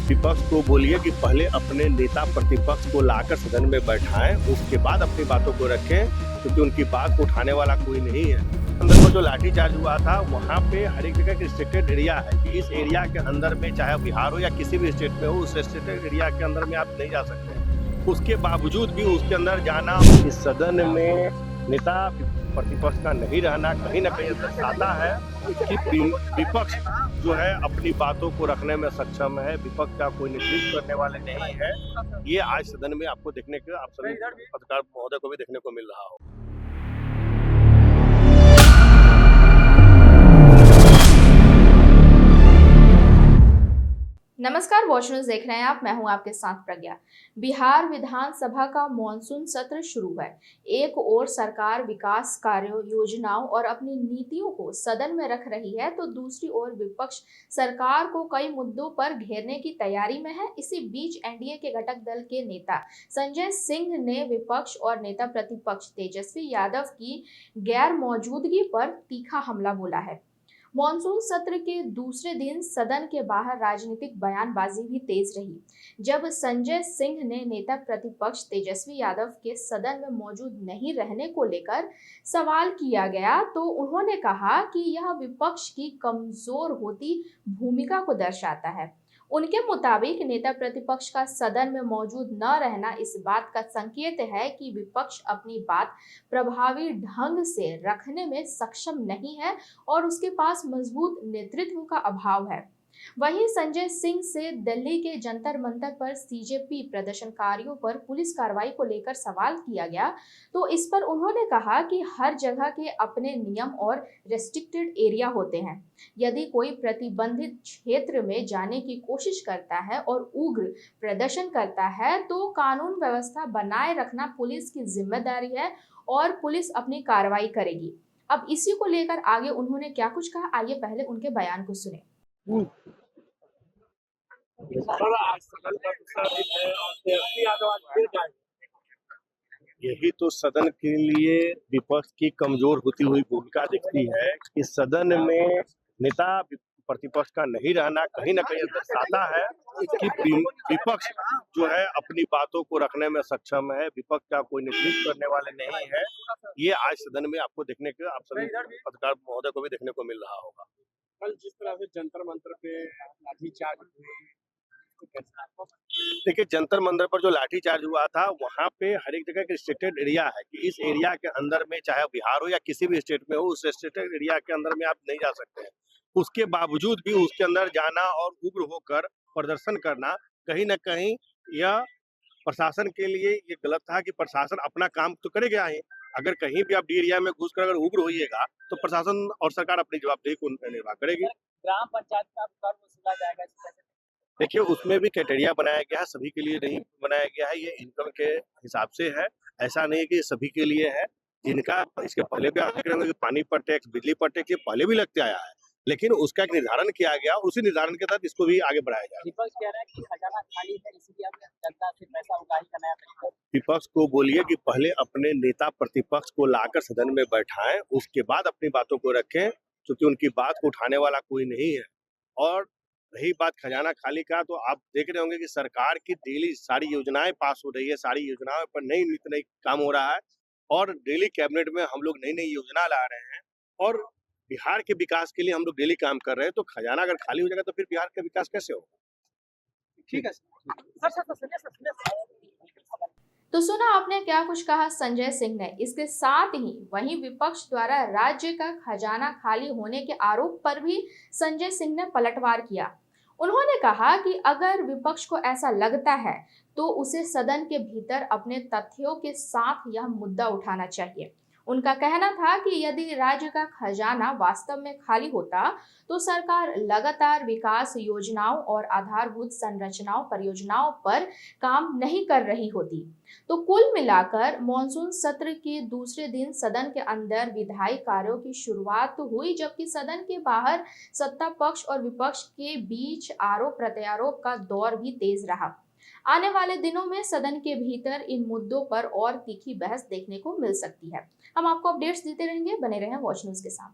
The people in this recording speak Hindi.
विपक्ष को बोलिए कि पहले अपने नेता प्रतिपक्ष को लाकर सदन में बैठाएं, उसके बाद अपनी बातों को रखें, क्योंकि उनकी बात को उठाने वाला कोई नहीं है। अंदर को जो लाठीचार्ज हुआ था वहाँ पे हर एक जगह रिस्ट्रिक्टेड एरिया है कि इस एरिया के अंदर में चाहे बिहार हो या किसी भी स्टेट में हो, उस रिस्ट्रिक्टेड एरिया के अंदर में आप नहीं जा सकते। उसके बावजूद भी उसके अंदर जाना, इस सदन में नेता प्रतिपक्ष का नहीं रहना कहीं ना कहीं दर्शाता है कि विपक्ष जो है अपनी बातों को रखने में सक्षम है, विपक्ष का कोई नेतृत्व करने वाले नहीं है। ये आज सदन में आपको देखने को, आप सभी पत्रकार महोदय को भी देखने को मिल रहा हो। नमस्कार, वॉच न्यूज देख रहे हैं आप। मैं हूं आपके साथ प्रज्ञा। बिहार विधानसभा का मॉनसून सत्र शुरू है। एक ओर सरकार विकास कार्यों, योजनाओं और अपनी नीतियों को सदन में रख रही है, तो दूसरी ओर विपक्ष सरकार को कई मुद्दों पर घेरने की तैयारी में है। इसी बीच एनडीए के घटक दल के नेता संजय सिंह ने विपक्ष और नेता प्रतिपक्ष तेजस्वी यादव की गैर मौजूदगी पर तीखा हमला बोला है। मॉनसून सत्र के दूसरे दिन सदन के बाहर राजनीतिक बयानबाजी भी तेज रही। जब संजय सिंह ने नेता प्रतिपक्ष तेजस्वी यादव के सदन में मौजूद नहीं रहने को लेकर सवाल किया गया, तो उन्होंने कहा कि यह विपक्ष की कमजोर होती भूमिका को दर्शाता है। उनके मुताबिक नेता प्रतिपक्ष का सदन में मौजूद न रहना इस बात का संकेत है कि विपक्ष अपनी बात प्रभावी ढंग से रखने में सक्षम नहीं है और उसके पास मजबूत नेतृत्व का अभाव है। वहीं संजय सिंह से दिल्ली के जंतर मंतर पर सीजेपी प्रदर्शनकारियों पर पुलिस कार्रवाई को लेकर सवाल किया गया, तो इस पर उन्होंने कहा कि हर जगह के अपने नियम और रेस्ट्रिक्टेड एरिया होते हैं। यदि कोई प्रतिबंधित क्षेत्र में जाने की कोशिश करता है और उग्र प्रदर्शन करता है, तो कानून व्यवस्था बनाए रखना पुलिस की जिम्मेदारी है और पुलिस अपनी कार्रवाई करेगी। अब इसी को लेकर आगे उन्होंने क्या कुछ कहा, आइए पहले उनके बयान को सुने। यही तो सदन के लिए विपक्ष की कमजोर होती हुई भूमिका दिखती है कि सदन में नेता प्रतिपक्ष का नहीं रहना कहीं ना कहीं दर्शाता है कि विपक्ष जो है अपनी बातों को रखने में सक्षम है, विपक्ष का कोई नेतृत्व करने वाले नहीं है। ये आज सदन में आपको देखने को, आप सभी पत्रकार महोदय को भी देखने को मिल रहा होगा। कल जिस तरह से जंतर मंतर पे लाठीचार्ज हुई, देखिए, जंतर मंतर पर जो लाठीचार्ज हुआ था वहाँ पे हर एक जगह रिस्ट्रिक्टेड एरिया है कि इस एरिया के अंदर में चाहे बिहार हो या किसी भी स्टेट में हो, उस रिस्ट्रिक्टेड एरिया के अंदर में आप नहीं जा सकते हैं। उसके बावजूद भी उसके अंदर जाना और उग्र होकर प्रदर्शन करना कहीं ना कहीं यह प्रशासन के लिए ये गलत था कि प्रशासन अपना काम तो करेगा ही। अगर कहीं भी आप डी एरिया में घुस कर अगर उग्र होइएगा तो प्रशासन और सरकार अपनी जवाबदेही को निर्वाह करेगी। ग्राम पंचायत का कर वसूला जाएगा। देखिए, उसमें भी क्राइटेरिया बनाया गया है, सभी के लिए नहीं बनाया गया है। ये इनकम के हिसाब से है, ऐसा नहीं कि सभी के लिए है। जिनका इसके पहले भी आप देख रहे होंगे कि पानी पर टैक्स, बिजली पर टैक्स ये पहले भी लगते आया है, लेकिन उसका एक निर्धारण किया गया, उसी निर्धारण के तहत इसको भी आगे बढ़ाया जाए। विपक्ष कह रहा है कि खजाना खाली है, इसलिए अब जनता से पैसा उगाही का नया तरीका। विपक्ष को बोलिए कि पहले अपने नेता प्रतिपक्ष को लाकर सदन में बैठाएं, उसके बाद अपनी बातों को रखें, क्योंकि उनकी बात को उठाने वाला कोई नहीं है। और रही बात खजाना खाली का, तो आप देख रहे होंगे कि सरकार की डेली सारी योजनाएं पास हो रही है, सारी योजनाओं पर नई काम हो रहा है और डेली कैबिनेट में हम लोग नई नई योजना ला रहे हैं और बिहार के विकास के लिए हम लोग डेली काम कर रहे हैं। तो खजाना अगर खाली हो जाएगा तो फिर बिहार का विकास कैसे होगा? ठीक है तो सुना आपने क्या कुछ कहा संजय सिंह ने। इसके साथ ही वहीं विपक्ष द्वारा राज्य का खजाना खाली होने के आरोप पर भी संजय सिंह ने पलटवार किया। उन्होंने कहा कि अगर विपक्ष को ऐसा लगता है तो उसे सदन के भीतर अपने तथ्यों के साथ यह मुद्दा उठाना चाहिए। उनका कहना था कि यदि राज्य का खजाना वास्तव में खाली होता तो सरकार लगातार विकास योजनाओं और आधारभूत संरचनाओं परियोजनाओं पर काम नहीं कर रही होती। तो कुल मिलाकर मॉनसून सत्र के दूसरे दिन सदन के अंदर विधायी कार्यों की शुरुआत तो हुई, जबकि सदन के बाहर सत्ता पक्ष और विपक्ष के बीच आरोप प्रत्यारोप का दौर भी तेज रहा। आने वाले दिनों में सदन के भीतर इन मुद्दों पर और तीखी बहस देखने को मिल सकती है। हम आपको अपडेट्स देते रहेंगे, बने रहें वॉच न्यूज के साथ।